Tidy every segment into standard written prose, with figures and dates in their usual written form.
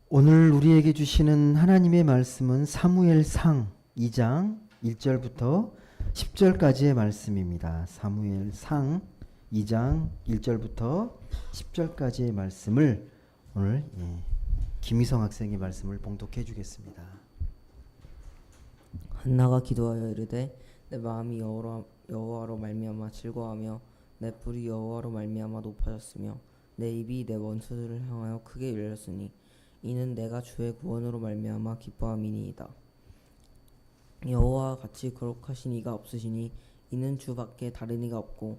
오늘 우리에게 주시는 하나님의 말씀은 사무엘상 2장 1절부터 10절까지의 말씀입니다. 사무엘상 2장 1절부터 10절까지의 말씀을 오늘 김희성 학생의 말씀을 봉독해 주겠습니다. 한나가 기도하여 이르되 내 마음이 여호와로 말미암아 즐거워하며 내 뿔이 여호와로 말미암아 높아졌으며 내 입이 내 원수들을 향하여 크게 열렸으니 이는 내가 주의 구원으로 말미암아 기뻐함이니이다. 여호와와 같이 거룩하신 이가 없으시니 이는 주밖에 다른 이가 없고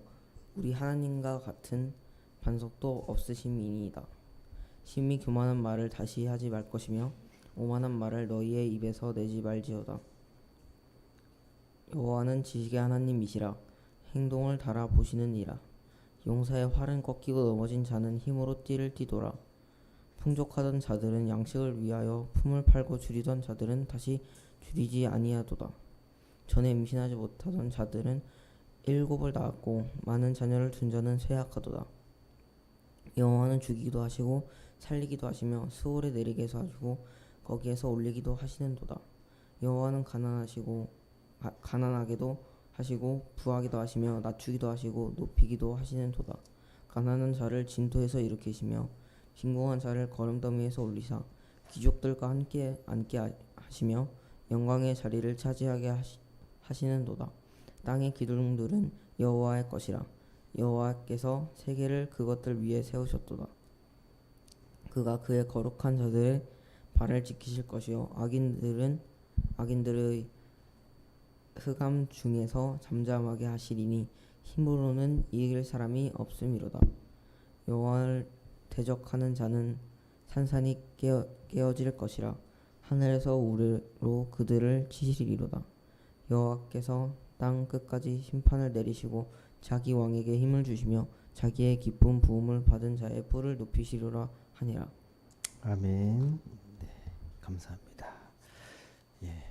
우리 하나님과 같은 반석도 없으심이니이다. 심히 교만한 말을 다시 하지 말 것이며 오만한 말을 너희의 입에서 내지 말지어다. 여호와는 지식의 하나님이시라. 행동을 달아보시는 이라. 용사의 활은 꺾이고 넘어진 자는 힘으로 띠를 띠도라. 풍족하던 자들은 양식을 위하여 품을 팔고 줄이던 자들은 다시 줄이지 아니하도다. 전에 임신하지 못하던 자들은 7을 낳았고 많은 자녀를 둔 자는 쇠약하도다. 여호와는 죽이기도 하시고 살리기도 하시며 스올에 내리게 해서 하시고 거기에서 올리기도 하시는도다. 여호와는 가난하게도 하시고 부하기도 하시며 낮추기도 하시고 높이기도 하시는도다. 가난한 자를 진토에서 일으키시며 빈궁한 자를 거름더미에서 올리사 귀족들과 함께 앉게 하시며 영광의 자리를 차지하게 하시는도다. 땅의 기둥들은 여호와의 것이라. 여호와께서 세계를 그것들 위에 세우셨도다. 그가 그의 거룩한 자들의 발을 지키실 것이요 악인들의 흑암 중에서 잠잠하게 하시리니 힘으로는 이길 사람이 없음이로다. 여호와를 대적하는 자는 산산이 깨어질 것이라. 하늘에서 우리로 그들을 치시리로다. 여호와께서 땅 끝까지 심판을 내리시고 자기 왕에게 힘을 주시며 자기의 기쁨 부음을 받은 자의 뿔을 높이시리라 하니라. 아멘. 네, 감사합니다. 예.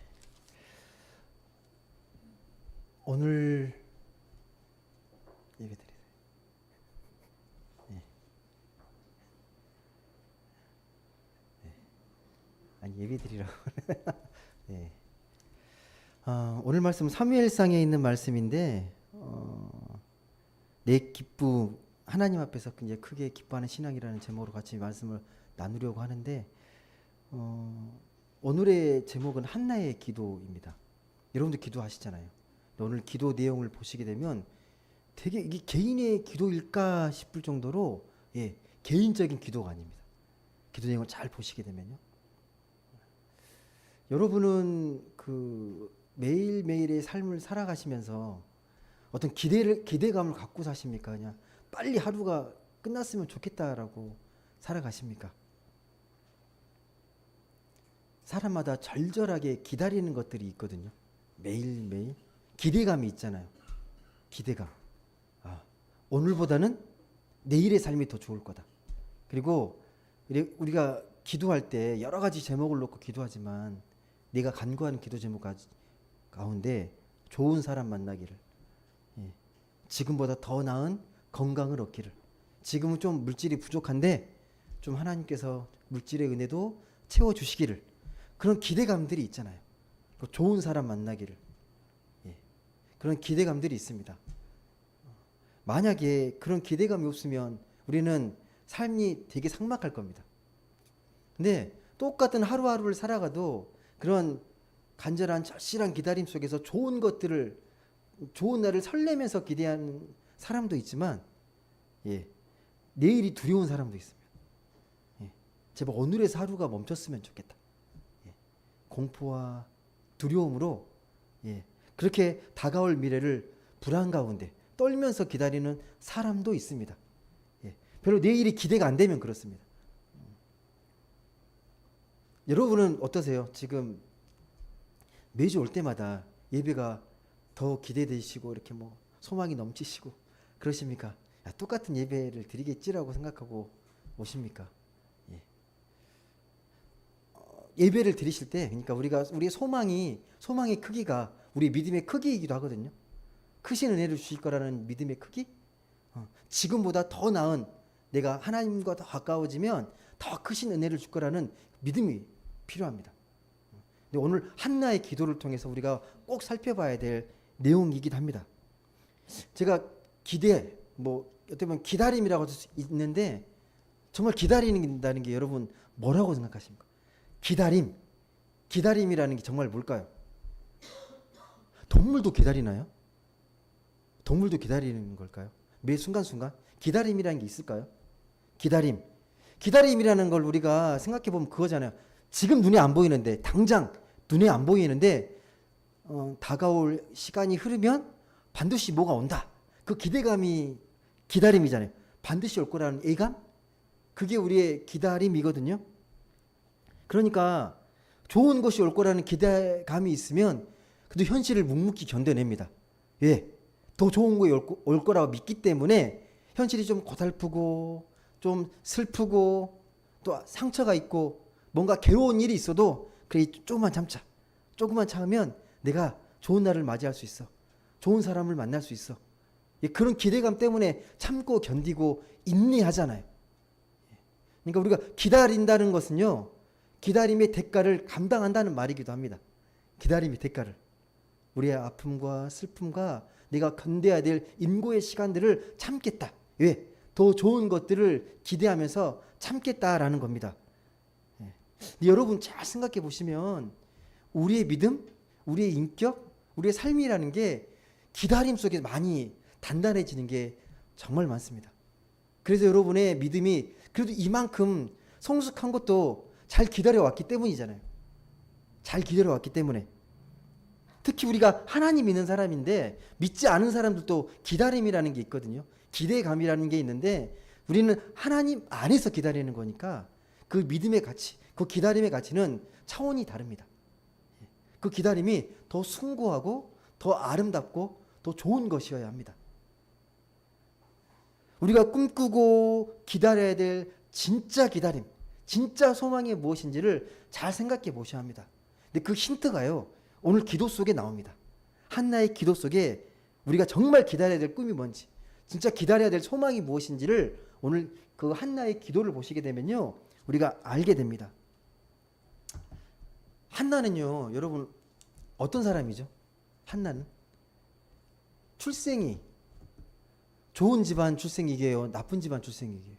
오늘 예배드리세요. 예. 예. 아니 예배드리라고. 예. 오늘 말씀 사무엘상에 있는 말씀인데 내 기쁨 하나님 앞에서 굉장히 크게 기뻐하는 신앙이라는 제목으로 같이 말씀을 나누려고 하는데 오늘의 제목은 한나의 기도입니다. 여러분도 기도하시잖아요. 오늘 기도 내용을 보시게 되면 되게 이게 개인의 기도일까 싶을 정도로 개인적인 기도가 아닙니다. 기도 내용을 잘 보시게 되면요. 여러분은 그 매일매일의 삶을 살아가시면서 어떤 기대감을 갖고 사십니까? 그냥 빨리 하루가 끝났으면 좋겠다라고 살아가십니까? 사람마다 절절하게 기다리는 것들이 있거든요. 매일매일 기대감이 있잖아요. 기대감. 오늘보다는 내일의 삶이 더 좋을 거다. 그리고 우리가 기도할 때 여러 가지 제목을 놓고 기도하지만 내가 간구하는 기도 제목 가운데 좋은 사람 만나기를, 지금보다 더 나은 건강을 얻기를, 지금은 좀 물질이 부족한데 좀 하나님께서 물질의 은혜도 채워주시기를, 그런 기대감들이 있잖아요. 좋은 사람 만나기를, 그런 기대감들이 있습니다. 만약에 그런 기대감이 없으면 우리는 삶이 되게 삭막할 겁니다. 근데 똑같은 하루하루를 살아가도 그런 간절한 절실한 기다림 속에서 좋은 것들을, 좋은 날을 설레면서 기대하는 사람도 있지만 내일이 두려운 사람도 있습니다. 제발 오늘에서 하루가 멈췄으면 좋겠다. 공포와 두려움으로 그렇게 다가올 미래를 불안 가운데 떨면서 기다리는 사람도 있습니다. 별로 내일이 기대가 안 되면 그렇습니다. 여러분은 어떠세요? 지금 매주 올 때마다 예배가 더 기대되시고 이렇게 뭐 소망이 넘치시고 그러십니까? 야, 똑같은 예배를 드리겠지라고 생각하고 오십니까? 예배를 드리실 때, 그러니까 우리의 소망의 크기가 우리 믿음의 크기이기도 하거든요. 크신 은혜를 주실 거라는 믿음의 크기, 지금보다 더 나은, 내가 하나님과 더 가까워지면 더 크신 은혜를 줄 거라는 믿음이 필요합니다. 근데 오늘 한나의 기도를 통해서 우리가 꼭 살펴봐야 될 내용이긴 합니다. 제가 기대, 뭐 어떻게 보면 기다림이라고 할 수 있는데 정말 기다린다는 게 여러분 뭐라고 생각하십니까? 기다림이라는 게 정말 뭘까요? 동물도 기다리나요? 동물도 기다리는 걸까요? 매 순간순간 기다림이라는 게 있을까요? 기다림이라는 걸 우리가 생각해 보면 그거잖아요. 지금 눈에 안 보이는데, 당장 눈에 안 보이는데 다가올 시간이 흐르면 반드시 뭐가 온다. 그 기대감이 기다림이잖아요. 반드시 올 거라는 예감? 그게 우리의 기다림이거든요. 그러니까 좋은 것이 올 거라는 기대감이 있으면 그래도 현실을 묵묵히 견뎌냅니다. 예, 더 좋은 것이 올 거라고 믿기 때문에 현실이 좀 고달프고 좀 슬프고 또 상처가 있고 뭔가 괴로운 일이 있어도 그래 조금만 참자. 조금만 참으면 내가 좋은 날을 맞이할 수 있어. 좋은 사람을 만날 수 있어. 예, 그런 기대감 때문에 참고 견디고 인내하잖아요. 그러니까 우리가 기다린다는 것은요, 기다림의 대가를 감당한다는 말이기도 합니다. 기다림의 대가를. 우리의 아픔과 슬픔과 내가 견뎌야 될 인고의 시간들을 참겠다. 왜? 더 좋은 것들을 기대하면서 참겠다라는 겁니다. 예. 여러분 잘 생각해 보시면 우리의 믿음, 우리의 인격, 우리의 삶이라는 게 기다림 속에 많이 단단해지는 게 정말 많습니다. 그래서 여러분의 믿음이 그래도 이만큼 성숙한 것도 잘 기다려왔기 때문이잖아요. 잘 기다려왔기 때문에. 특히 우리가 하나님 믿는 사람인데 믿지 않은 사람들도 기다림이라는 게 있거든요. 기대감이라는 게 있는데 우리는 하나님 안에서 기다리는 거니까 그 믿음의 가치, 그 기다림의 가치는 차원이 다릅니다. 그 기다림이 더 숭고하고 더 아름답고 더 좋은 것이어야 합니다. 우리가 꿈꾸고 기다려야 될 진짜 기다림, 진짜 소망이 무엇인지를 잘 생각해 보셔야 합니다. 근데 그 힌트가요, 오늘 기도 속에 나옵니다. 한나의 기도 속에 우리가 정말 기다려야 될 꿈이 뭔지, 진짜 기다려야 될 소망이 무엇인지를 오늘 그 한나의 기도를 보시게 되면요, 우리가 알게 됩니다. 한나는요, 여러분 어떤 사람이죠? 한나는 출생이 좋은 집안 출생이게요, 나쁜 집안 출생이게요?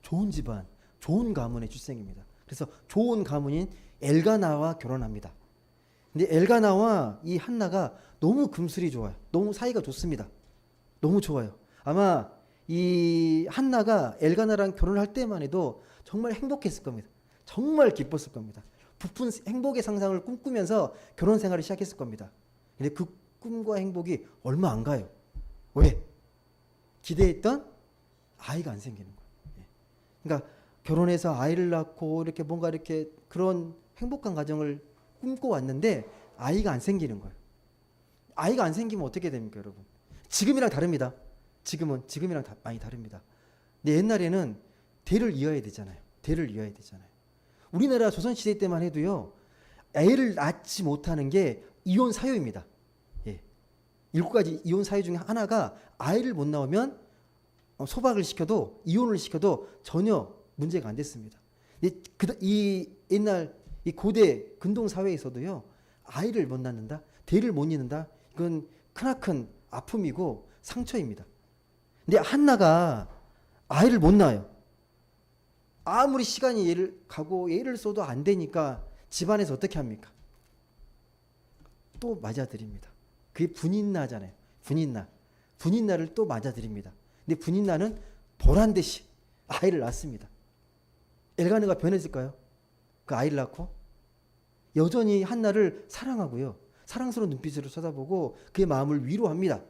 좋은 집안, 좋은 가문의 출생입니다. 그래서 좋은 가문인 엘가나와 결혼합니다. 근데 엘가나와 이 한나가 너무 금슬이 좋아요. 너무 사이가 좋습니다. 너무 좋아요. 아마 이 한나가 엘가나랑 결혼할 때만 해도 정말 행복했을 겁니다. 정말 기뻤을 겁니다. 부푼 행복의 상상을 꿈꾸면서 결혼 생활을 시작했을 겁니다. 근데 그 꿈과 행복이 얼마 안 가요. 왜? 기대했던 아이가 안 생기는 거예요. 그러니까 결혼해서 아이를 낳고 이렇게 뭔가 이렇게 그런 행복한 가정을 꿈꿔왔는데 아이가 안 생기는 거예요. 아이가 안 생기면 어떻게 됩니까, 여러분? 지금이랑 다릅니다. 지금이랑 많이 다릅니다. 근데 옛날에는 대를 이어야 되잖아요. 대를 이어야 되잖아요. 우리나라 조선시대 때만 해도요, 애를 낳지 못하는 게 이혼 사유입니다. 예. 7가지 이혼 사유 중에 하나가 아이를 못 낳으면 소박을 시켜도, 이혼을 시켜도 전혀 문제가 안 됐습니다. 이 옛날 이 고대 근동 사회에서도요, 아이를 못 낳는다, 대를 못 이는다, 이건 크나큰 아픔이고 상처입니다. 근데 한나가 아이를 못 낳아요. 아무리 시간이 가고 애를 써도 안 되니까 집안에서 어떻게 합니까? 또 맞아드립니다. 그게 분인나잖아요. 분인나를 또 맞아드립니다. 근데 분인나는 보란듯이 아이를 낳습니다. 엘가나가 변했을까요? 그 아이를 낳고 여전히 한나를 사랑하고요, 사랑스러운 눈빛으로 쳐다보고 그의 마음을 위로합니다.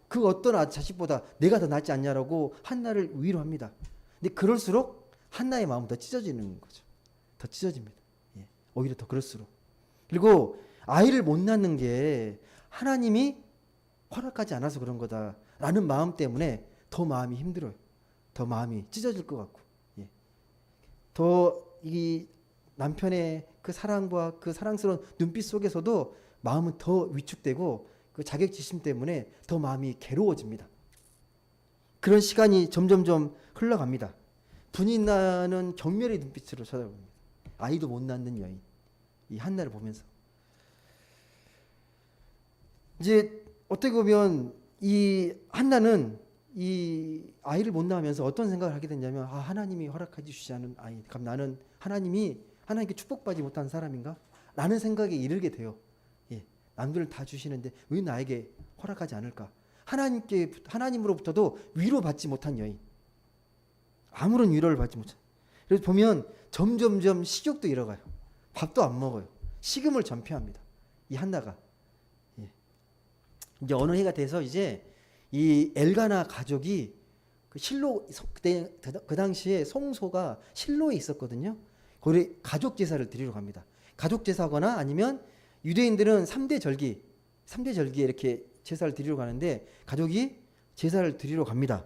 그 어떤 자식보다 내가 더 낫지 않냐라고 한나를 위로합니다. 근데 그럴수록 한나의 마음은 더 찢어지는 거죠. 더 찢어집니다. 예, 오히려 더 그럴수록. 그리고 아이를 못 낳는 게 하나님이 허락하지 않아서 그런 거다라는 마음 때문에 더 마음이 힘들어요. 더 마음이 찢어질 것 같고, 예. 더 이 남편의 그 사랑과 그 사랑스러운 눈빛 속에서도 마음은 더 위축되고 그 자격지심 때문에 더 마음이 괴로워집니다. 그런 시간이 점점점 흘러갑니다. 분이 나는 경멸의 눈빛으로 쳐다봅니다. 아이도 못 낳는 여인, 이 한나를 보면서 이제 어떻게 보면 이 한나는 이 아이를 못 낳으면서 어떤 생각을 하게 됐냐면, 아, 하나님이 허락해 주시지 않은 아이, 그럼 나는 하나님께 축복받지 못한 사람인가? 라는 생각에 이르게 돼요. 예, 남들은 다 주시는데 왜 나에게 허락하지 않을까? 하나님으로부터도 위로받지 못한 여인, 아무런 위로를 받지 못한. 그래서 보면 점점점 식욕도 잃어가요. 밥도 안 먹어요. 식음을 전폐합니다. 이 한나가. 예. 이제 어느 해가 돼서 이제 이 엘가나 가족이 그 실로, 그 당시에 송소가 실로에 있었거든요. 거기 가족 제사를 드리러 갑니다. 가족 제사거나 아니면 유대인들은 3대 절기에 이렇게 제사를 드리러 가는데 가족이 제사를 드리러 갑니다.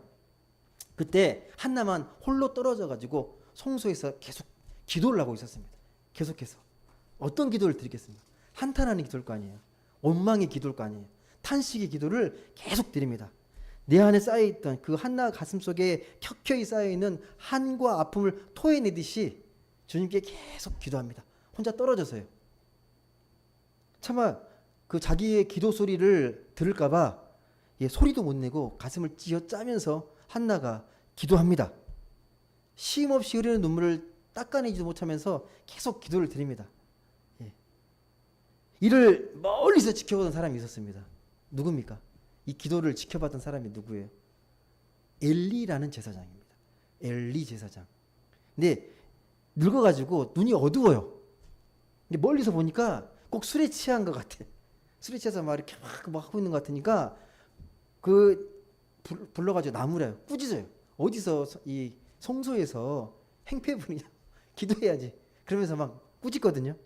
그때 한나만 홀로 떨어져 가지고 송소에서 계속 기도를 하고 있었습니다. 계속해서 어떤 기도를 드리겠습니까? 한탄하는 기도일 거 아니에요. 원망의 기도일 거 아니에요. 탄식의 기도를 계속 드립니다. 내 안에 쌓여있던 그 한나 가슴속에 켜켜이 쌓여있는 한과 아픔을 토해내듯이 주님께 계속 기도합니다. 혼자 떨어져서요. 차마 그 자기의 기도 소리를 들을까봐 소리도 못 내고 가슴을 쥐어짜면서 한나가 기도합니다. 쉼없이 흐르는 눈물을 닦아내지도 못하면서 계속 기도를 드립니다. 이를 멀리서 지켜보던 사람이 있었습니다. 누굽니까? 이 기도를 지켜봤던 사람이 누구예요? 엘리라는 제사장입니다. 엘리 제사장. 근데 늙어가지고 눈이 어두워요. 근데 멀리서 보니까 꼭 술에 취한 것 같아. 술에 취해서 막 이렇게 막 하고 있는 것 같으니까 불러가지고 나무래요. 꾸짖어요. 어디서 이 성소에서 행패 부리냐? 기도해야지. 그러면서 막 꾸짖거든요.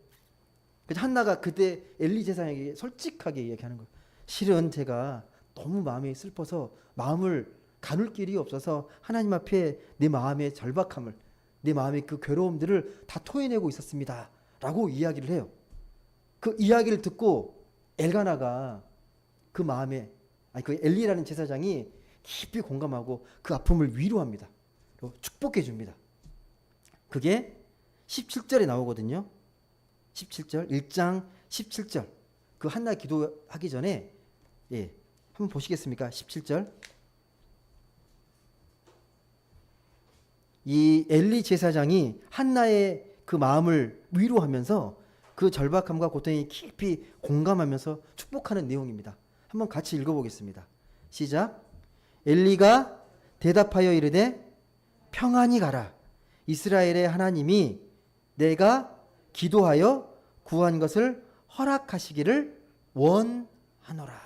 그래서 한나가 그때 엘리 제사장에게 솔직하게 이야기하는 거예요. 실은 제가 너무 마음이 슬퍼서 마음을 가눌 길이 없어서 하나님 앞에 내 마음의 절박함을, 내 마음의 그 괴로움들을 다 토해내고 있었습니다. 라고 이야기를 해요. 그 이야기를 듣고 엘가나가 그 엘리라는 제사장이 깊이 공감하고 그 아픔을 위로합니다. 그리고 축복해 줍니다. 그게 17절에 나오거든요. 17절, 1장 17절. 그 한나 기도하기 전에 한번 보시겠습니까? 17절. 이 엘리 제사장이 한나의 그 마음을 위로하면서 그 절박함과 고통에 깊이 공감하면서 축복하는 내용입니다. 한번 같이 읽어보겠습니다. 시작. 엘리가 대답하여 이르되 평안히 가라. 이스라엘의 하나님이 내가 기도하여 구한 것을 허락하시기를 원하노라.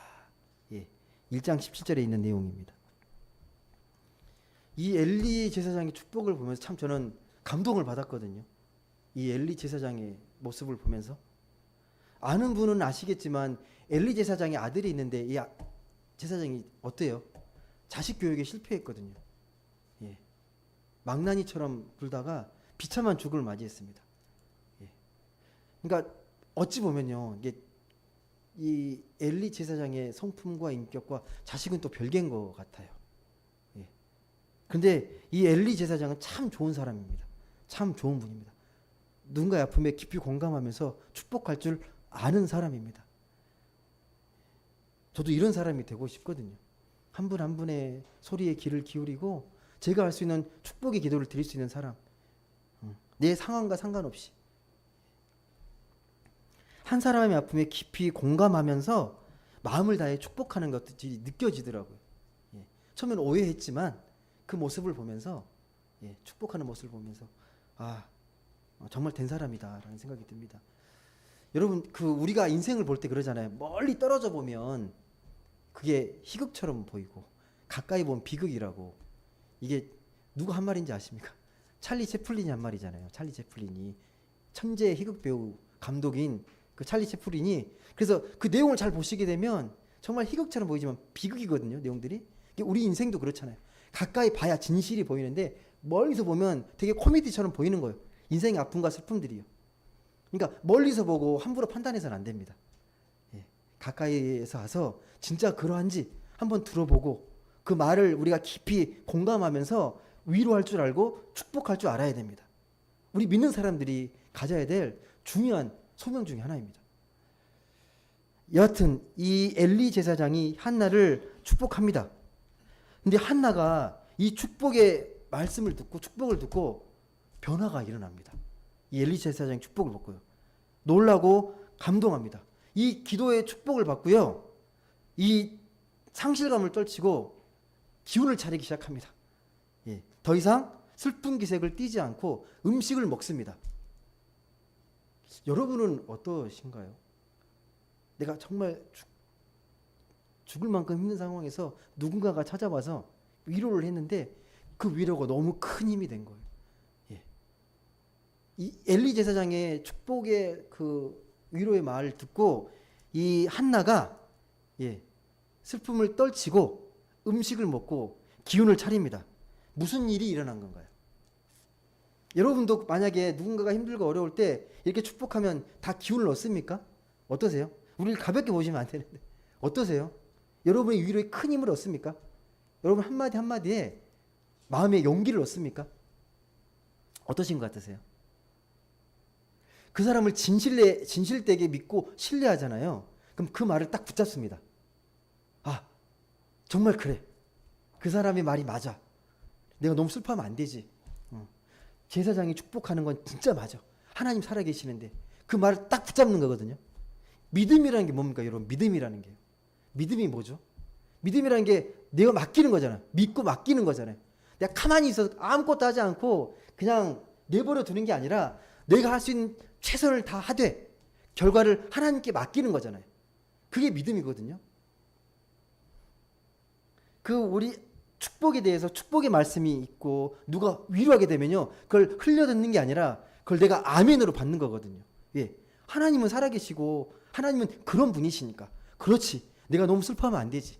1장 17절에 있는 내용입니다. 이 엘리 제사장의 축복을 보면서 참 저는 감동을 받았거든요. 이 엘리 제사장의 모습을 보면서. 아는 분은 아시겠지만 엘리 제사장의 아들이 있는데 이 제사장이 어때요? 자식 교육에 실패했거든요. 망나니처럼 굴다가 비참한 죽음을 맞이했습니다. 그러니까 어찌 보면요, 이게 이 엘리 제사장의 성품과 인격과 자식은 또 별개인 것 같아요. 그런데 이 엘리 제사장은 참 좋은 사람입니다. 참 좋은 분입니다. 누군가의 아픔에 깊이 공감하면서 축복할 줄 아는 사람입니다. 저도 이런 사람이 되고 싶거든요. 한 분 한 분의 소리에 귀를 기울이고 제가 할 수 있는 축복의 기도를 드릴 수 있는 사람. 내 상황과 상관없이 한 사람의 아픔에 깊이 공감하면서 마음을 다해 축복하는 것들이 느껴지더라고요. 처음에는 오해했지만 그 모습을 보면서 축복하는 모습을 보면서 정말 된 사람이다라는 생각이 듭니다. 여러분, 우리가 인생을 볼 때 그러잖아요. 멀리 떨어져 보면 그게 희극처럼 보이고 가까이 보면 비극이라고. 이게 누가 한 말인지 아십니까? 찰리 채플린이 한 말이잖아요. 찰리 채플린이 천재 희극 배우 감독인 그 찰리 채플린이, 그래서 그 내용을 잘 보시게 되면 정말 희극처럼 보이지만 비극이거든요. 내용들이. 우리 인생도 그렇잖아요. 가까이 봐야 진실이 보이는데 멀리서 보면 되게 코미디처럼 보이는 거예요. 인생의 아픔과 슬픔들이요. 그러니까 멀리서 보고 함부로 판단해서는 안 됩니다. 가까이에서 와서 진짜 그러한지 한번 들어보고 그 말을 우리가 깊이 공감하면서 위로할 줄 알고 축복할 줄 알아야 됩니다. 우리 믿는 사람들이 가져야 될 중요한 소명 중에 하나입니다. 여하튼 이 엘리 제사장이 한나를 축복합니다. 근데 한나가 이 축복의 말씀을 듣고 축복을 듣고 변화가 일어납니다. 이 엘리 제사장의 축복을 받고요. 놀라고 감동합니다. 이 기도의 축복을 받고요. 이 상실감을 떨치고 기운을 차리기 시작합니다. 예, 더 이상 슬픈 기색을 띠지 않고 음식을 먹습니다. 여러분은 어떠신가요? 내가 정말 죽을 만큼 힘든 상황에서 누군가가 찾아와서 위로를 했는데 그 위로가 너무 큰 힘이 된 거예요. 예. 이 엘리 제사장의 축복의 그 위로의 말을 듣고 이 한나가 슬픔을 떨치고 음식을 먹고 기운을 차립니다. 무슨 일이 일어난 건가요? 여러분도 만약에 누군가가 힘들고 어려울 때 이렇게 축복하면 다 기운을 얻습니까? 어떠세요? 우리를 가볍게 보시면 안 되는데 어떠세요? 여러분의 위로에 큰 힘을 얻습니까? 여러분 한마디 한마디에 마음의 용기를 얻습니까? 어떠신 것 같으세요? 그 사람을 진실되게 믿고 신뢰하잖아요. 그럼 그 말을 딱 붙잡습니다. 아, 정말 그래. 그 사람의 말이 맞아. 내가 너무 슬퍼하면 안 되지. 제사장이 축복하는 건 진짜 맞아. 하나님 살아계시는데 그 말을 딱 붙잡는 거거든요. 믿음이라는 게 뭡니까, 여러분? 믿음이라는 게요. 믿음이 뭐죠? 믿음이라는 게 내가 맡기는 거잖아요. 믿고 맡기는 거잖아요. 내가 가만히 있어서 아무것도 하지 않고 그냥 내버려 두는 게 아니라 내가 할 수 있는 최선을 다 하되 결과를 하나님께 맡기는 거잖아요. 그게 믿음이거든요. 그 우리 축복에 대해서 축복의 말씀이 있고 누가 위로하게 되면요, 그걸 흘려듣는 게 아니라 그걸 내가 아멘으로 받는 거거든요. 예, 하나님은 살아계시고 하나님은 그런 분이시니까 그렇지, 내가 너무 슬퍼하면 안 되지.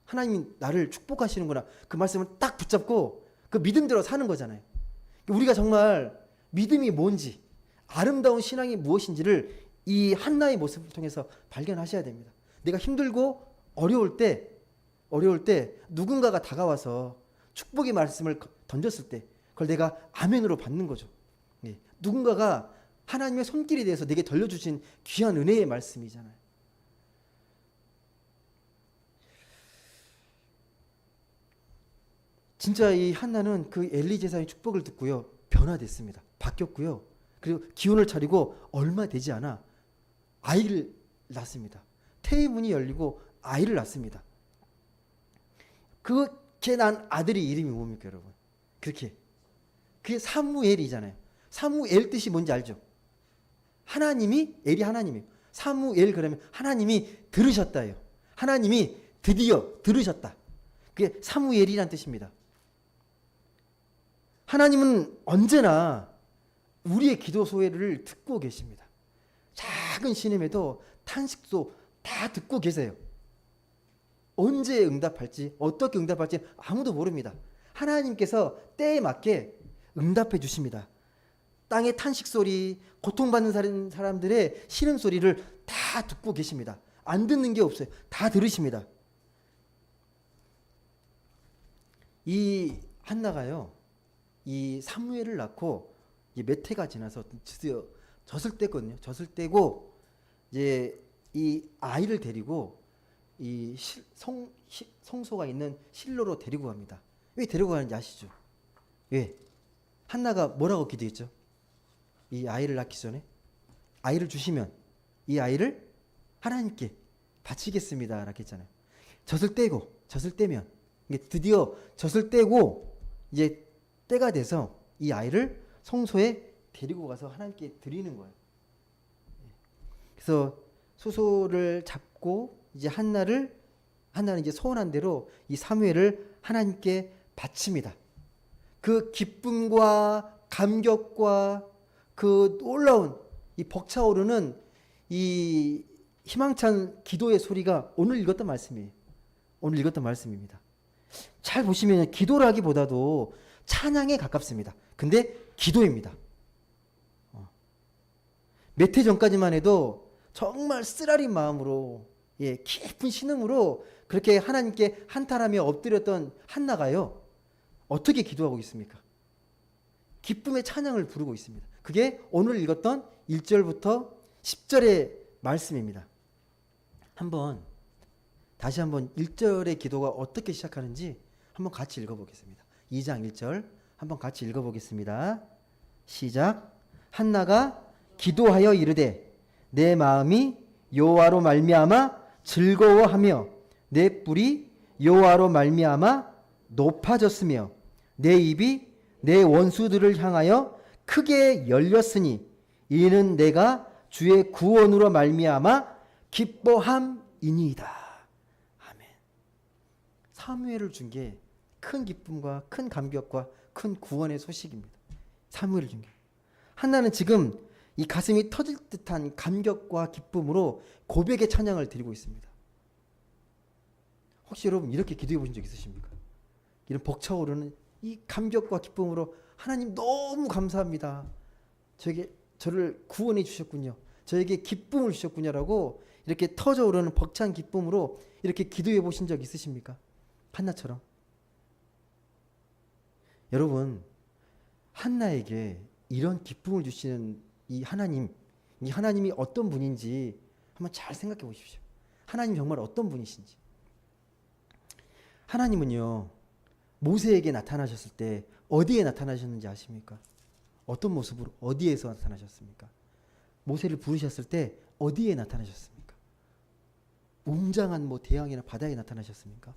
하나님이 나를 축복하시는구나. 그 말씀을 딱 붙잡고 그 믿음대로 사는 거잖아요. 우리가 정말 믿음이 뭔지, 아름다운 신앙이 무엇인지를 이 한나의 모습을 통해서 발견하셔야 됩니다. 내가 힘들고 어려울 때 누군가가 다가와서 축복의 말씀을 던졌을 때 그걸 내가 아멘으로 받는 거죠. 예. 누군가가 하나님의 손길에 대해서 내게 돌려주신 귀한 은혜의 말씀이잖아요. 진짜 이 한나는 그 엘리 제사의 축복을 듣고요, 변화됐습니다. 바뀌었고요. 그리고 기운을 차리고 얼마 되지 않아 아이를 낳습니다. 태의문이 열리고 아이를 낳습니다. 그렇게 난 아들의 이름이 뭡니까, 여러분? 그게 사무엘이잖아요. 사무엘 뜻이 뭔지 알죠? 엘이 하나님이에요. 사무엘 그러면 하나님이 들으셨다예요. 하나님이 드디어 들으셨다. 그게 사무엘이란 뜻입니다. 하나님은 언제나 우리의 기도 소회를 듣고 계십니다. 작은 신음에도 탄식도 다 듣고 계세요. 언제 응답할지, 어떻게 응답할지 아무도 모릅니다. 하나님께서 때에 맞게 응답해 주십니다. 땅의 탄식 소리, 고통받는 사람들의 신음 소리를 다 듣고 계십니다. 안 듣는 게 없어요. 다 들으십니다. 이 한나가요, 이 사무엘을 낳고 몇 해가 지나서 드디어 젖을 떼거든요. 젖을 떼고 이제 이 아이를 데리고 이 성소가 있는 실로로 데리고 갑니다. 왜 데리고 가는지 아시죠? 왜? 한나가 뭐라고 기도했죠? 이 아이를 낳기 전에 아이를 주시면 이 아이를 하나님께 바치겠습니다 라고 했잖아요. 젖을 떼면 드디어 젖을 떼고 이제 때가 돼서 이 아이를 성소에 데리고 가서 하나님께 드리는 거예요. 그래서 수소를 잡고 이제 한나는 이제 소원한 대로 이 사무엘을 하나님께 바칩니다. 그 기쁨과 감격과 그 놀라운 이 벅차오르는 이 희망찬 기도의 소리가 오늘 읽었던 말씀이에요. 오늘 읽었던 말씀입니다. 잘 보시면 기도라기보다도 찬양에 가깝습니다. 근데 기도입니다. 몇 해 전까지만 해도 정말 쓰라린 마음으로, 깊은 신음으로 그렇게 하나님께 한탄하며 엎드렸던 한나가요, 어떻게 기도하고 있습니까? 기쁨의 찬양을 부르고 있습니다. 그게 오늘 읽었던 1절부터 10절의 말씀입니다. 다시 한번 1절의 기도가 어떻게 시작하는지 한번 같이 읽어보겠습니다. 2장 1절 한번 같이 읽어보겠습니다. 시작. 한나가 기도하여 이르되 내 마음이 여호와로 말미암아 즐거워하며 내 뿔이 여호와로 말미암아 높아졌으며 내 입이 내 원수들을 향하여 크게 열렸으니 이는 내가 주의 구원으로 말미암아 기뻐함이니이다. 아멘. 사무엘을 준 게 큰 기쁨과 큰 감격과 큰 구원의 소식입니다. 사무엘을 준 게. 한나는 지금 이 가슴이 터질 듯한 감격과 기쁨으로 고백의 찬양을 드리고 있습니다. 혹시 여러분 이렇게 기도해 보신 적 있으십니까? 이런 벅차오르는 이 감격과 기쁨으로 하나님 너무 감사합니다. 저를 구원해 주셨군요. 저에게 기쁨을 주셨군요라고 이렇게 터져오르는 벅찬 기쁨으로 이렇게 기도해 보신 적 있으십니까? 한나처럼. 여러분, 한나에게 이런 기쁨을 주시는 이 하나님이 어떤 분인지 한번 잘 생각해 보십시오. 하나님 정말 어떤 분이신지. 하나님은요, 모세에게 나타나셨을 때 어디에 나타나셨는지 아십니까? 어떤 모습으로 어디에서 나타나셨습니까? 모세를 부르셨을 때 어디에 나타나셨습니까? 웅장한 대양이나 바다에 나타나셨습니까?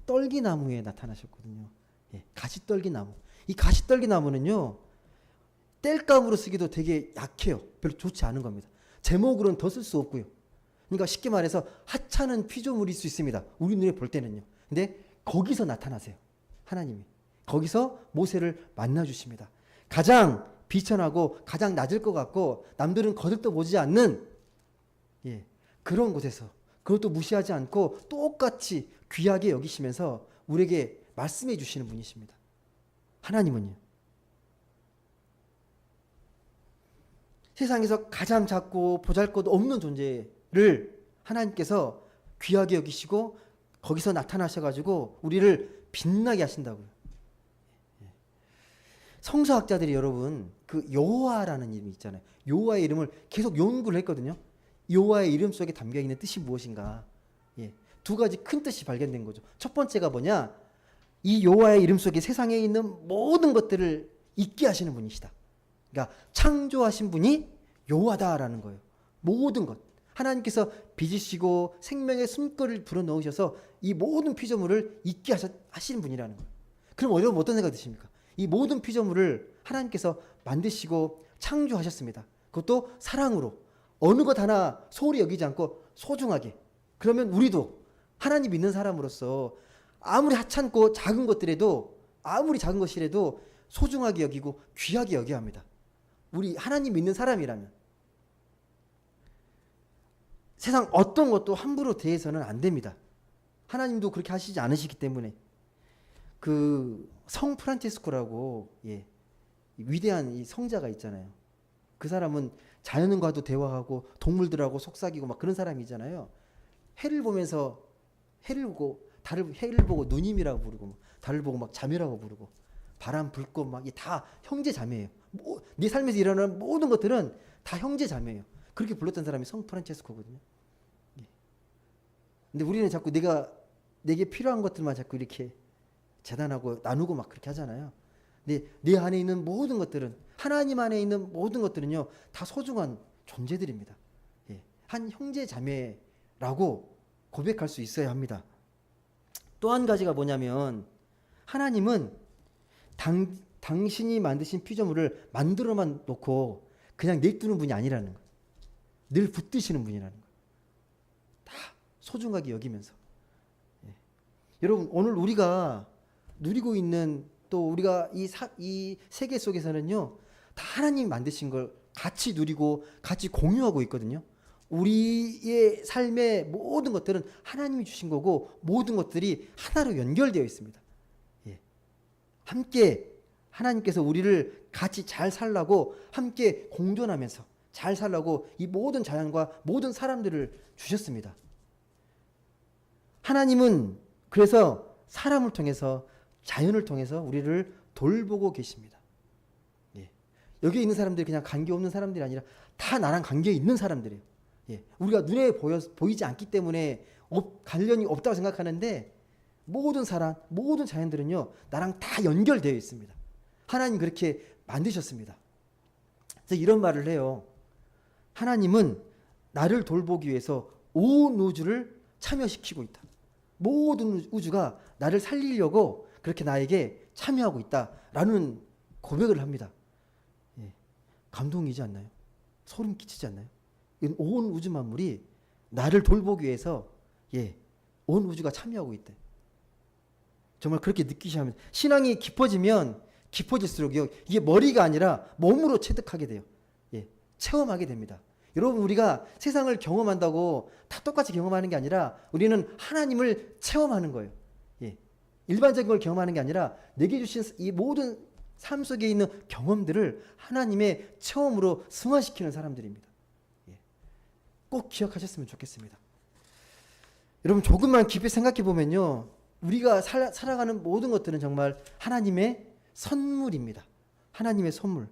떨기나무에 나타나셨거든요. 예, 가시떨기나무. 이 가시떨기나무는요, 땔감으로 쓰기도 되게 약해요. 별로 좋지 않은 겁니다. 제목으로는 더 쓸 수 없고요. 그러니까 쉽게 말해서 하찮은 피조물일 수 있습니다. 우리 눈에 볼 때는요. 근데 거기서 나타나세요. 하나님이. 거기서 모세를 만나 주십니다. 가장 비천하고 가장 낮을 것 같고 남들은 거들떠 보지 않는 그런 곳에서 그것도 무시하지 않고 똑같이 귀하게 여기시면서 우리에게 말씀해 주시는 분이십니다. 하나님은요. 세상에서 가장 작고 보잘것없는 존재를 하나님께서 귀하게 여기시고 거기서 나타나셔가지고 우리를 빛나게 하신다고요. 성서학자들이 여러분 그 여호와라는 이름이 있잖아요. 여호와의 이름을 계속 연구를 했거든요. 여호와의 이름 속에 담겨 있는 뜻이 무엇인가? 두 가지 큰 뜻이 발견된 거죠. 첫 번째가 뭐냐? 이 여호와의 이름 속에 세상에 있는 모든 것들을 있게 하시는 분이시다. 그러니까 창조하신 분이 여호와다라는 거예요. 모든 것. 하나님께서 빚으시고 생명의 숨결을 불어넣으셔서 이 모든 피조물을 있게 하시는 분이라는 거예요. 그럼 여러분 어떤 생각 드십니까? 이 모든 피조물을 하나님께서 만드시고 창조하셨습니다. 그것도 사랑으로 어느 것 하나 소홀히 여기지 않고 소중하게. 그러면 우리도 하나님 믿는 사람으로서 아무리 하찮고 작은 것들에도 아무리 작은 것이라도 소중하게 여기고 귀하게 여겨야 합니다. 우리 하나님 믿는 사람이라면 세상 어떤 것도 함부로 대해서는 안 됩니다. 하나님도 그렇게 하시지 않으시기 때문에. 그 성 프란체스코라고 위대한 이 성자가 있잖아요. 그 사람은 자연과도 대화하고 동물들하고 속삭이고 막 그런 사람이잖아요. 해를 보면서 해를 보고 누님이라고 부르고 달을 보고 막 자매라고 부르고 바람 불꽃 막 다 형제 자매예요. 네 삶에서 일어나는 모든 것들은 다 형제 자매예요. 그렇게 불렀던 사람이 성 프란체스코거든요. 근데 우리는 자꾸 내게 필요한 것들만 자꾸 이렇게 재단하고 나누고 막 그렇게 하잖아요. 근데 내 안에 있는 모든 것들은 하나님 안에 있는 모든 것들은요 다 소중한 존재들입니다. 한 형제 자매라고 고백할 수 있어야 합니다. 또 한 가지가 뭐냐면 하나님은 당신이 만드신 피조물을 만들어만 놓고 그냥 내두는 분이 아니라는 거예요. 늘 붙드시는 분이라는 거예요. 다 소중하게 여기면서. 여러분 오늘 우리가 누리고 있는 또 우리가 이 세계 속에서는요 다 하나님이 만드신 걸 같이 누리고 같이 공유하고 있거든요. 우리의 삶의 모든 것들은 하나님이 주신 거고 모든 것들이 하나로 연결되어 있습니다. 함께 하나님께서 우리를 같이 잘 살라고 함께 공존하면서 잘 살라고 이 모든 자연과 모든 사람들을 주셨습니다. 하나님은 그래서 사람을 통해서 자연을 통해서 우리를 돌보고 계십니다. 예. 여기 있는 사람들이 그냥 관계 없는 사람들이 아니라 다 나랑 관계 있는 사람들이에요. 예. 우리가 눈에 보이지 않기 때문에 관련이 없다고 생각하는데 모든 사람, 모든 자연들은요 나랑 다 연결되어 있습니다. 하나님 그렇게 만드셨습니다. 그래서 이런 말을 해요. 하나님은 나를 돌보기 위해서 온 우주를 참여시키고 있다. 모든 우주가 나를 살리려고 그렇게 나에게 참여하고 있다라는 고백을 합니다. 예. 감동이지 않나요? 소름 끼치지 않나요? 온 우주 만물이 나를 돌보기 위해서 온 우주가 참여하고 있대. 정말 그렇게 느끼셔야 합니다. 신앙이 깊어지면 깊어질수록요 이게 머리가 아니라 몸으로 체득하게 돼요. 체험하게 됩니다. 여러분 우리가 세상을 경험한다고 다 똑같이 경험하는 게 아니라 우리는 하나님을 체험하는 거예요. 일반적인 걸 경험하는 게 아니라 내게 주신 이 모든 삶 속에 있는 경험들을 하나님의 체험으로 승화시키는 사람들입니다. 꼭 기억하셨으면 좋겠습니다. 여러분 조금만 깊이 생각해 보면요 우리가 살아가는 모든 것들은 정말 하나님의 선물입니다. 하나님의 선물.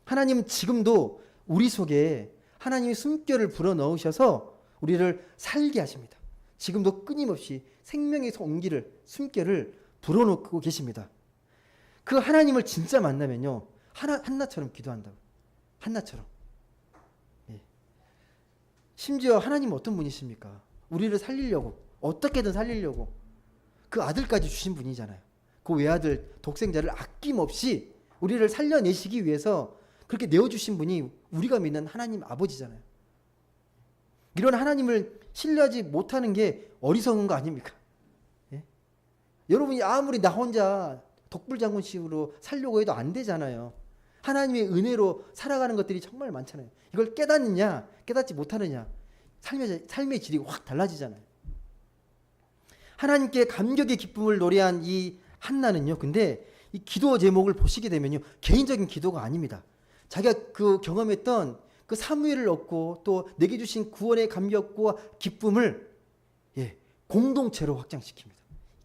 하나님은 지금도 우리 속에 하나님의 숨결을 불어넣으셔서 우리를 살게 하십니다. 지금도 끊임없이 생명의 온기를 숨결을 불어넣고 계십니다. 그 하나님을 진짜 만나면요 한나처럼 기도한다고. 한나처럼. 심지어 하나님은 어떤 분이십니까? 우리를 살리려고 어떻게든 살리려고 그 아들까지 주신 분이잖아요. 그 외아들 독생자를 아낌없이 우리를 살려내시기 위해서 그렇게 내어주신 분이 우리가 믿는 하나님 아버지잖아요. 이런 하나님을 신뢰하지 못하는 게 어리석은 거 아닙니까? 여러분이 아무리 나 혼자 독불장군식으로 살려고 해도 안 되잖아요. 하나님의 은혜로 살아가는 것들이 정말 많잖아요. 이걸 깨닫느냐 깨닫지 못하느냐 삶의 질이 확 달라지잖아요. 하나님께 감격의 기쁨을 노래한 이 한나는요. 근데 이 기도 제목을 보시게 되면요. 개인적인 기도가 아닙니다. 자기가 그 경험했던 그 사무엘을 얻고 또 내게 주신 구원의 감격과 기쁨을 공동체로 확장시킵니다.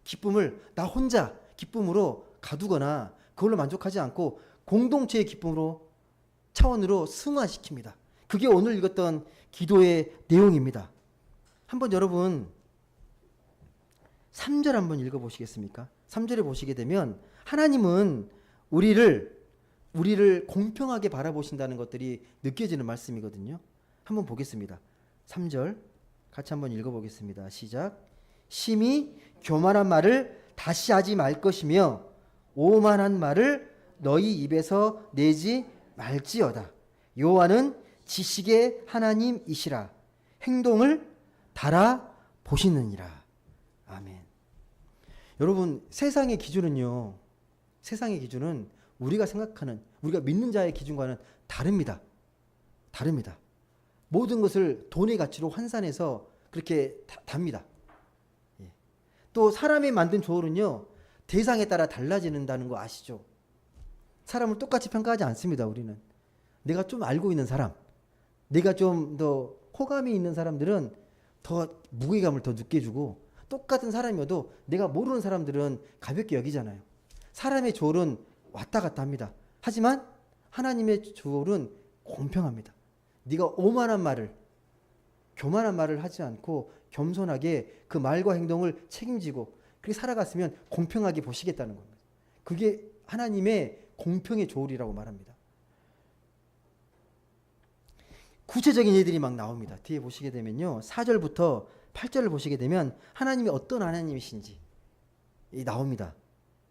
기쁨을 나 혼자 기쁨으로 가두거나 그걸로 만족하지 않고 공동체의 기쁨으로 차원으로 승화시킵니다. 그게 오늘 읽었던 기도의 내용입니다. 한번 여러분 3절 한번 읽어보시겠습니까? 3절에 보시게 되면 하나님은 우리를 공평하게 바라보신다는 것들이 느껴지는 말씀이거든요. 한번 보겠습니다. 3절 같이 한번 읽어보겠습니다. 시작. 심히 교만한 말을 다시 하지 말 것이며 오만한 말을 너희 입에서 내지 말지어다. 여호와는 지식의 하나님이시라. 행동을 달아보시느니라. 아멘. 여러분 세상의 기준은요. 세상의 기준은 우리가 생각하는 우리가 믿는 자의 기준과는 다릅니다. 다릅니다. 모든 것을 돈의 가치로 환산해서 그렇게 답니다. 또 사람이 만든 조언은요. 대상에 따라 달라진다는 거 아시죠? 사람을 똑같이 평가하지 않습니다. 우리는. 내가 좀 알고 있는 사람, 내가 좀 더 호감이 있는 사람들은 더 무게감을 더 느껴주고 똑같은 사람이어도 내가 모르는 사람들은 가볍게 여기잖아요. 사람의 조언은 왔다 갔다 합니다. 하지만 하나님의 조언은 공평합니다. 네가 오만한 말을, 교만한 말을 하지 않고 겸손하게 그 말과 행동을 책임지고 그렇게 살아갔으면 공평하게 보시겠다는 겁니다. 그게 하나님의 공평의 조언이라고 말합니다. 구체적인 예들이 막 나옵니다. 뒤에 보시게 되면요. 4절부터 8절을 보시게 되면 하나님이 어떤 하나님이신지 나옵니다.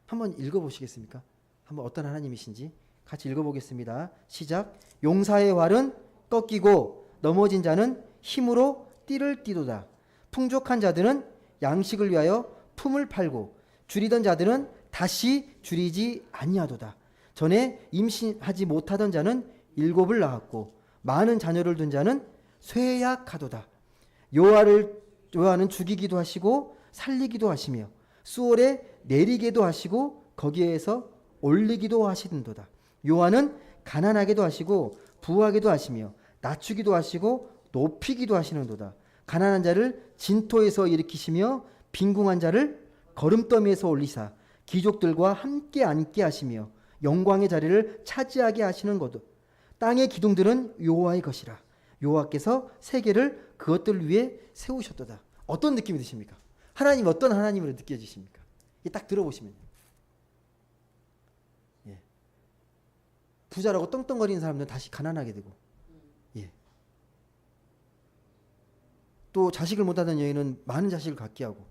한번 읽어보시겠습니까? 한번 어떤 하나님이신지 같이 읽어보겠습니다. 시작. 용사의 활은 꺾이고 넘어진 자는 힘으로 띠를 띠도다. 풍족한 자들은 양식을 위하여 품을 팔고 줄이던 자들은 다시 줄이지 아니하도다. 전에 임신하지 못하던 자는 7을 낳았고 많은 자녀를 둔 자는 쇠약하도다. 여호와는 죽이기도 하시고 살리기도 하시며 수월에 내리게도 하시고 거기에서 올리기도 하시는도다. 여호와는 가난하게도 하시고 부하게도 하시며 낮추기도 하시고 높이기도 하시는도다. 가난한 자를 진토에서 일으키시며 빈궁한 자를 거름더미에서 올리사 귀족들과 함께 앉게 하시며 영광의 자리를 차지하게 하시는 것도 땅의 기둥들은 여호와의 것이라. 여호와께서 세계를 그것들 위에 세우셨도다. 어떤 느낌이 드십니까? 하나님 어떤 하나님으로 느껴지십니까? 딱 들어보시면 예. 부자라고 떵떵거리는 사람들은 다시 가난하게 되고, 예. 또 자식을 못하던 여인은 많은 자식을 갖게 하고,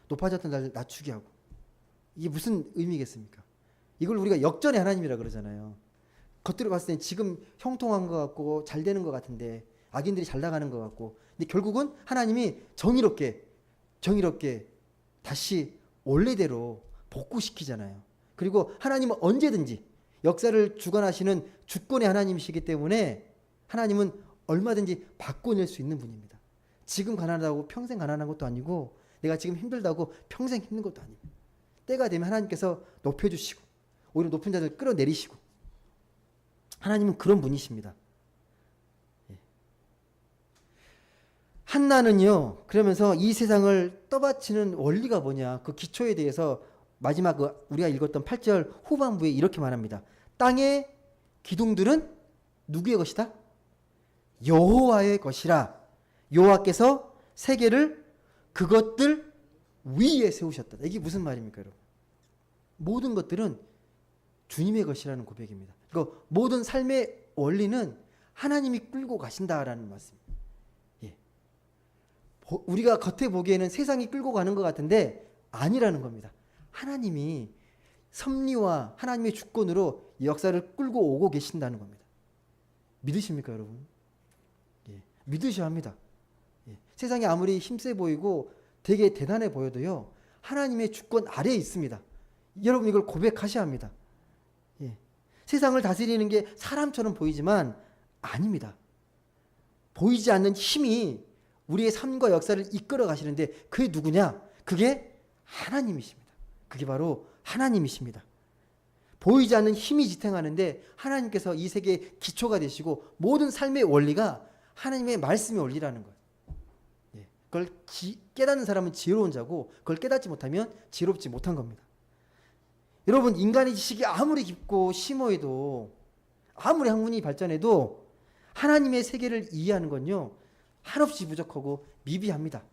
높아졌던 자를 낮추게 하고, 이게 무슨 의미겠습니까? 이걸 우리가 역전의 하나님이라 그러잖아요. 겉으로 봤을 땐 지금 형통한 것 같고 잘 되는 것 같은데, 악인들이 잘 나가는 것 같고, 근데 결국은 하나님이 정의롭게 다시 원래대로 복구시키잖아요. 그리고 하나님은 언제든지 역사를 주관하시는 주권의 하나님이시기 때문에 하나님은 얼마든지 바꿔낼 수 있는 분입니다. 지금 가난하다고 평생 가난한 것도 아니고, 내가 지금 힘들다고 평생 힘든 것도 아닙니다. 때가 되면 하나님께서 높여주시고 오히려 높은 자들 끌어내리시고, 하나님은 그런 분이십니다. 한나는요, 그러면서 이 세상을 떠받치는 원리가 뭐냐, 그 기초에 대해서 마지막 우리가 읽었던 8절 후반부에 이렇게 말합니다. 땅의 기둥들은 누구의 것이다? 여호와의 것이라. 여호와께서 세계를 그것들 위에 세우셨다. 이게 무슨 말입니까, 여러분? 모든 것들은 주님의 것이라는 고백입니다. 그러니까 모든 삶의 원리는 하나님이 끌고 가신다라는 말씀입니다. 우리가 겉에 보기에는 세상이 끌고 가는 것 같은데 아니라는 겁니다. 하나님이 섭리와 하나님의 주권으로 이 역사를 끌고 오고 계신다는 겁니다. 믿으십니까, 여러분? 예, 믿으셔야 합니다. 예, 세상이 아무리 힘세 보이고 되게 대단해 보여도요, 하나님의 주권 아래에 있습니다. 여러분 이걸 고백하셔야 합니다. 예, 세상을 다스리는 게 사람처럼 보이지만 아닙니다. 보이지 않는 힘이 우리의 삶과 역사를 이끌어 가시는데, 그게 누구냐? 그게 하나님이십니다. 그게 바로 하나님이십니다. 보이지 않는 힘이 지탱하는데 하나님께서 이 세계의 기초가 되시고, 모든 삶의 원리가 하나님의 말씀의 원리라는 거예요. 예, 그걸 깨닫는 사람은 지혜로운 자고, 그걸 깨닫지 못하면 지혜롭지 못한 겁니다. 여러분, 인간의 지식이 아무리 깊고 심오해도, 아무리 학문이 발전해도 하나님의 세계를 이해하는 건요, 한없이 부족하고 미비합니다.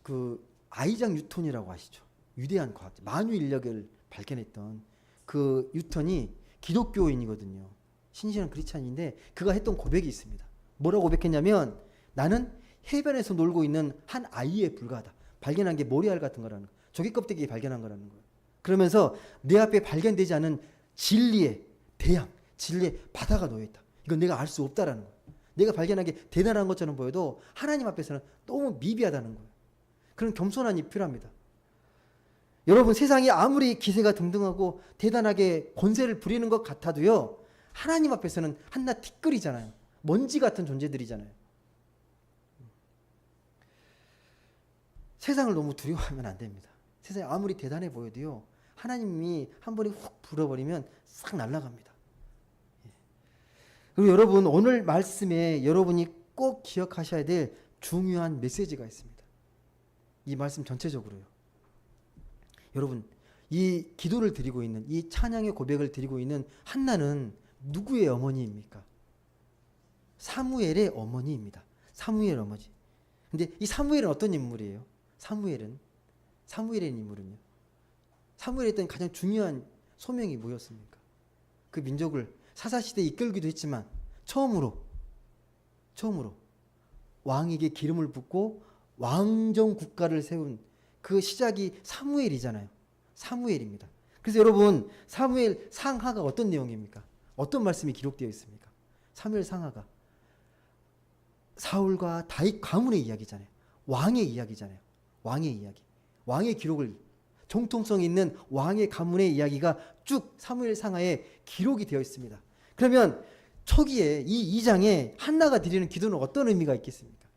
그 아이작 뉴턴이라고 아시죠? 위대한 과학자, 만유 인력을 발견했던 그 뉴턴이 기독교인이거든요. 신실한 크리스찬인데 그가 했던 고백이 있습니다. 뭐라고 고백했냐면, 나는 해변에서 놀고 있는 한 아이에 불과하다. 발견한 게 모래알 같은 거라는 거, 조개 껍데기 발견한 거라는 거예요. 그러면서 내 앞에 발견되지 않은 진리의 대양, 진리의 바다가 놓여있다. 이건 내가 알 수 없다라는 거예요. 내가 발견한 게 대단한 것처럼 보여도 하나님 앞에서는 너무 미비하다는 거예요. 그런 겸손함이 필요합니다. 여러분, 세상이 아무리 기세가 등등하고 대단하게 권세를 부리는 것 같아도요, 하나님 앞에서는 한낱 티끌이잖아요. 먼지 같은 존재들이잖아요. 세상을 너무 두려워하면 안 됩니다. 세상이 아무리 대단해 보여도요, 하나님이 한 번에 훅 불어버리면 싹 날아갑니다. 그리고 여러분, 오늘 말씀에 여러분이 꼭 기억하셔야 될 중요한 메시지가 있습니다. 이 말씀 전체적으로요. 여러분, 이 기도를 드리고 있는, 이 찬양의 고백을 드리고 있는 한나는 누구의 어머니입니까? 사무엘의 어머니입니다. 사무엘 어머니. 근데 이 사무엘은 어떤 인물이에요? 사무엘의 인물은요, 사무엘이 했던 가장 중요한 소명이 뭐였습니까? 그 민족을 사사시대에 이끌기도 했지만 처음으로 왕에게 기름을 붓고 왕정 국가를 세운 그 시작이 사무엘이잖아요. 사무엘입니다. 그래서 여러분, 사무엘 상하가 어떤 내용입니까? 어떤 말씀이 기록되어 있습니까? 사무엘 상하가 사울과 다윗 가문의 이야기잖아요. 왕의 이야기잖아요. 왕의 이야기. 왕의 기록을, 정통성 있는 왕의 가문의 이야기가 쭉 사무엘 상하에 기록이 되어 있습니다. 그러면 초기에 이 2장에 한나가 드리는 기도는 어떤 의미가 있겠습니까?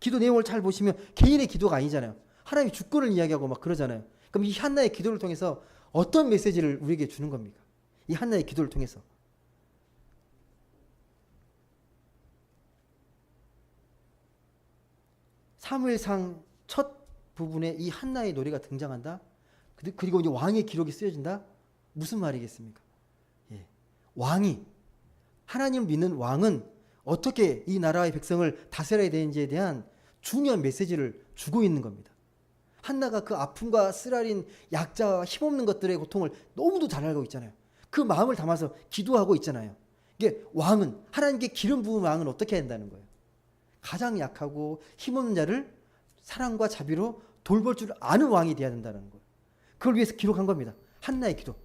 기도 내용을 잘 보시면 개인의 기도가 아니잖아요. 하나님의 주권을 이야기하고 막 그러잖아요. 그럼 이 한나의 기도를 통해서 어떤 메시지를 우리에게 주는 겁니까? 이 한나의 기도를 통해서. 사무엘상 첫 부분에 이 한나의 노래가 등장한다. 그리고 이제 왕의 기록이 쓰여진다. 무슨 말이겠습니까? 예. 왕이 하나님을 믿는 왕은 어떻게 이 나라의 백성을 다스려야 되는지에 대한 중요한 메시지를 주고 있는 겁니다. 한나가 그 아픔과 쓰라린 약자와 힘없는 것들의 고통을 너무도 잘 알고 있잖아요. 그 마음을 담아서 기도하고 있잖아요. 이게 왕은 하나님께 기름 부은 왕은 어떻게 해야 된다는 거예요? 가장 약하고 힘없는 자를 사랑과 자비로 돌볼 줄 아는 왕이 돼야 된다는 거예요. 그걸 위해서 기록한 겁니다. 한나의 기도.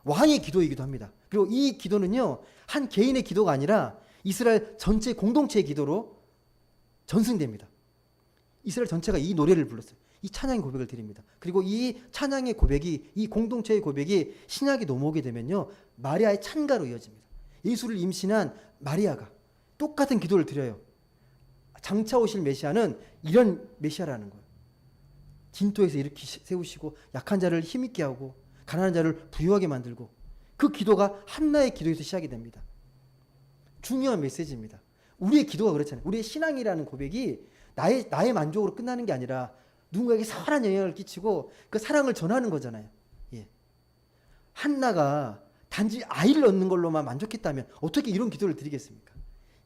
왕의 기도이기도 합니다. 그리고 이 기도는요, 한 개인의 기도가 아니라 이스라엘 전체 공동체의 기도로 전승됩니다. 이스라엘 전체가 이 노래를 불렀어요. 이 찬양의 고백을 드립니다. 그리고 이 찬양의 고백이, 이 공동체의 고백이 신약이 넘어오게 되면요, 마리아의 찬가로 이어집니다. 예수를 임신한 마리아가 똑같은 기도를 드려요. 장차 오실 메시아는 이런 메시아라는 거예요. 진토에서 일으키 세우시고 약한 자를 힘있게 하고 가난한 자를 부유하게 만들고, 그 기도가 한나의 기도에서 시작이 됩니다. 중요한 메시지입니다. 우리의 기도가 그렇잖아요. 우리의 신앙이라는 고백이 나의 만족으로 끝나는 게 아니라 누군가에게 선한 영향을 끼치고 그 사랑을 전하는 거잖아요. 예. 한나가 단지 아이를 얻는 걸로만 만족했다면 어떻게 이런 기도를 드리겠습니까?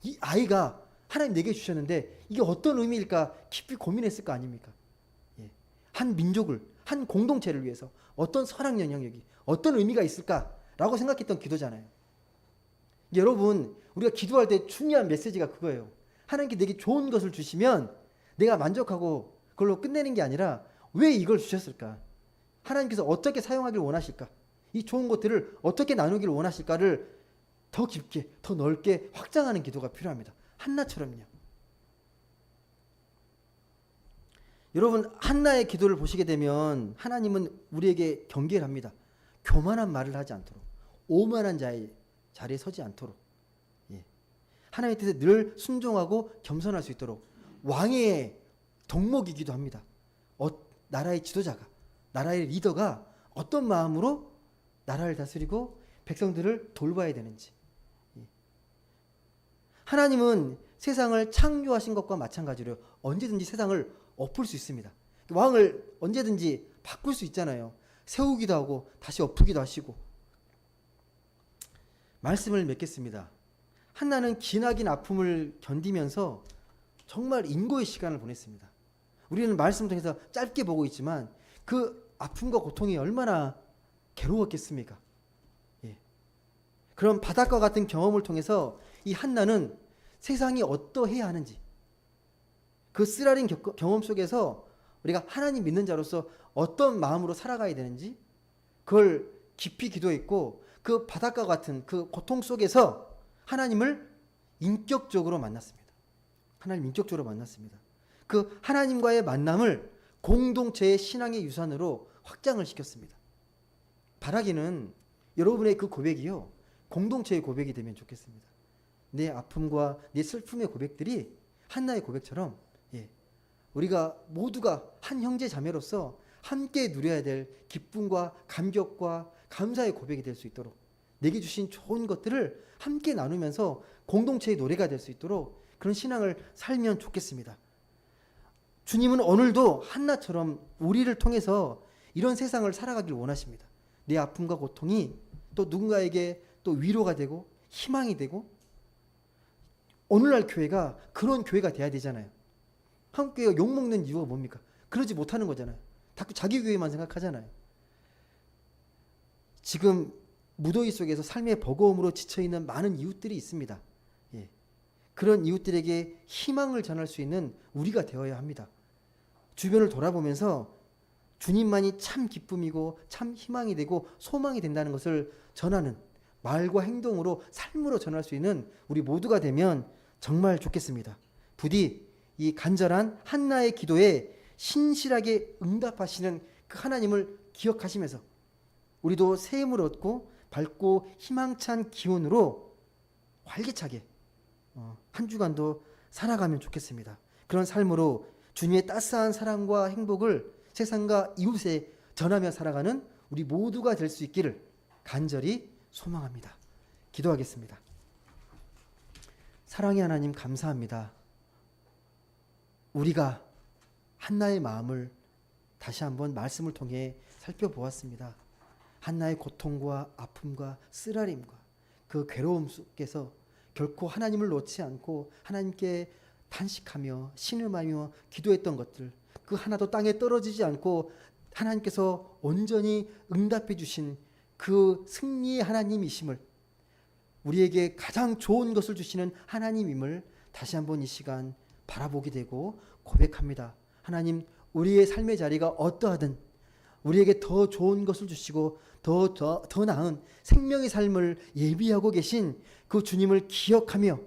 이 아이가 하나님 내게 주셨는데 이게 어떤 의미일까 깊이 고민했을 거 아닙니까? 예. 한 민족을, 한 공동체를 위해서 어떤 선한 영향력이, 어떤 의미가 있을까라고 생각했던 기도잖아요. 여러분, 우리가 기도할 때 중요한 메시지가 그거예요. 하나님께 내게 좋은 것을 주시면 내가 만족하고 그걸로 끝내는 게 아니라 왜 이걸 주셨을까? 하나님께서 어떻게 사용하기를 원하실까? 이 좋은 것들을 어떻게 나누기를 원하실까를 더 깊게, 더 넓게 확장하는 기도가 필요합니다. 한나처럼요. 여러분, 한나의 기도를 보시게 되면 하나님은 우리에게 경계를 합니다. 교만한 말을 하지 않도록, 오만한 자의 자리에 서지 않도록, 예. 하나님의 뜻에 늘 순종하고 겸손할 수 있도록 왕의 덕목이기도 합니다. 나라의 지도자가, 나라의 리더가 어떤 마음으로 나라를 다스리고 백성들을 돌봐야 되는지. 예. 하나님은 세상을 창조하신 것과 마찬가지로 언제든지 세상을 엎을 수 있습니다. 왕을 언제든지 바꿀 수 있잖아요. 세우기도 하고 다시 엎기도 하시고. 말씀을 맺겠습니다. 한나는 기나긴 아픔을 견디면서 정말 인고의 시간을 보냈습니다. 우리는 말씀을 통해서 짧게 보고 있지만 그 아픔과 고통이 얼마나 괴로웠겠습니까? 예. 그런 바닷가 같은 경험을 통해서 이 한나는 세상이 어떠해야 하는지, 그 쓰라린 경험 속에서 우리가 하나님 믿는 자로서 어떤 마음으로 살아가야 되는지 그걸 깊이 기도했고, 그 바닷가 같은 그 고통 속에서 하나님을 인격적으로 만났습니다. 하나님 인격적으로 만났습니다. 그 하나님과의 만남을 공동체의 신앙의 유산으로 확장을 시켰습니다. 바라기는 여러분의 그 고백이요, 공동체의 고백이 되면 좋겠습니다. 내 아픔과 내 슬픔의 고백들이 한나의 고백처럼, 예, 우리가 모두가 한 형제 자매로서 함께 누려야 될 기쁨과 감격과 감사의 고백이 될 수 있도록, 내게 주신 좋은 것들을 함께 나누면서 공동체의 노래가 될 수 있도록 그런 신앙을 살면 좋겠습니다. 주님은 오늘도 한나처럼 우리를 통해서 이런 세상을 살아가길 원하십니다. 내 아픔과 고통이 또 누군가에게 또 위로가 되고 희망이 되고, 오늘날 교회가 그런 교회가 돼야 되잖아요. 한국 교회가 욕먹는 이유가 뭡니까? 그러지 못하는 거잖아요. 자기 교회만 생각하잖아요. 지금 무더위 속에서 삶의 버거움으로 지쳐있는 많은 이웃들이 있습니다. 예. 그런 이웃들에게 희망을 전할 수 있는 우리가 되어야 합니다. 주변을 돌아보면서 주님만이 참 기쁨이고 참 희망이 되고 소망이 된다는 것을 전하는, 말과 행동으로 삶으로 전할 수 있는 우리 모두가 되면 정말 좋겠습니다. 부디 이 간절한 한나의 기도에 신실하게 응답하시는 그 하나님을 기억하시면서 우리도 새 힘을 얻고 밝고 희망찬 기운으로 활기차게 한 주간도 살아가면 좋겠습니다. 그런 삶으로 주님의 따스한 사랑과 행복을 세상과 이웃에 전하며 살아가는 우리 모두가 될 수 있기를 간절히 소망합니다. 기도하겠습니다. 사랑의 하나님, 감사합니다. 우리가 한나의 마음을 다시 한번 말씀을 통해 살펴보았습니다. 한나의 고통과 아픔과 쓰라림과 그 괴로움 속에서 결코 하나님을 놓지 않고 하나님께 탄식하며 신음하며 기도했던 것들, 그 하나도 땅에 떨어지지 않고 하나님께서 온전히 응답해 주신 그 승리의 하나님이심을, 우리에게 가장 좋은 것을 주시는 하나님임을 다시 한번 이 시간 바라보게 되고 고백합니다. 하나님, 우리의 삶의 자리가 어떠하든 우리에게 더 좋은 것을 주시고 더 나은 생명의 삶을 예비하고 계신 그 주님을 기억하며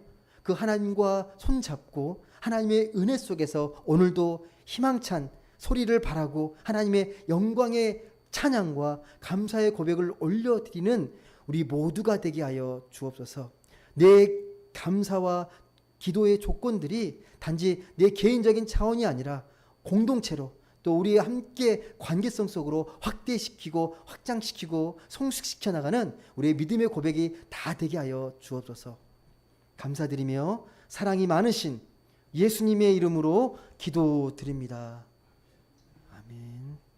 그 하나님과 손잡고 하나님의 은혜 속에서 오늘도 희망찬 소리를 바라고 하나님의 영광의 찬양과 감사의 고백을 올려드리는 우리 모두가 되게 하여 주옵소서. 내 감사와 기도의 조건들이 단지 내 개인적인 차원이 아니라 공동체로 또 우리 함께 관계성 속으로 확대시키고 확장시키고 성숙시켜 나가는 우리의 믿음의 고백이 다 되게 하여 주옵소서. 감사드리며 사랑이 많으신 예수님의 이름으로 기도드립니다. 아멘.